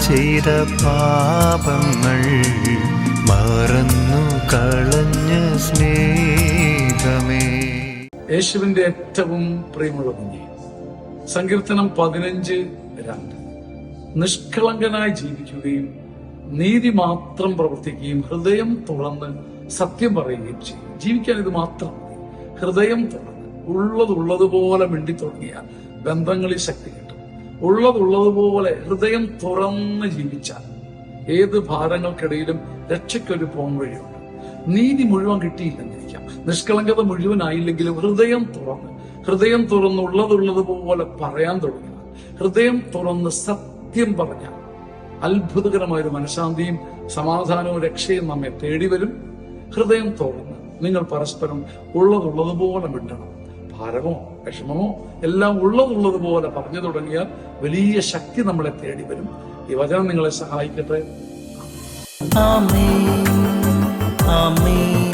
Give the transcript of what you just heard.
ചെയ്ത പാപങ്ങൾ മറന്നു കളഞ്ഞ സ്നേഹമേ. യേശുവിന്റെ ഏറ്റവും പ്രിയമുള്ള കുഞ്ഞെ, സങ്കീർത്തനം 15:2 നിഷ്കളങ്കനായി ജീവിക്കുകയും നീതി മാത്രം പ്രവർത്തിക്കുകയും ഹൃദയം തുറന്ന് സത്യം പറയുകയും ചെയ്യും. ജീവിക്കാൻ ഇത് മാത്രം മതി. ഹൃദയം തുറന്ന് ഉള്ളതുള്ളതുപോലെ മിണ്ടി തുടങ്ങിയാൽ ബന്ധങ്ങളിൽ ശക്തി കിട്ടും. ഉള്ളതുള്ളതുപോലെ ഹൃദയം തുറന്ന് ജീവിച്ചാൽ ഏത് ഭാരങ്ങൾക്കിടയിലും രക്ഷയ്ക്കൊരു പോം വഴിയുണ്ട്. നീതി മുഴുവൻ കിട്ടിയില്ലെന്നിരിക്കാം, നിഷ്കളങ്കത മുഴുവനായില്ലെങ്കിലും ഹൃദയം തുറന്ന് ഉള്ളതുള്ളതുപോലെ പറയാൻ തുടങ്ങുക. ഹൃദയം തുറന്ന് സത്യം പറഞ്ഞാൽ അത്ഭുതകരമായൊരു മനഃശാന്തിയും സമാധാനവും രക്ഷയും നമ്മെ തേടി വരും. ഹൃദയം തുറന്ന് നിങ്ങൾ പരസ്പരം ഉള്ളതുള്ളതുപോലെ മിണ്ടണം. ഭാരമോ വിഷമമോ എല്ലാം ഉള്ളതുള്ളതുപോലെ പറഞ്ഞു തുടങ്ങിയാൽ വലിയ ശക്തി നമ്മളെ തേടി വരും. ഈ വചനം നിങ്ങളെ സഹായിക്കട്ടെ. ആമേൻ, ആമേൻ.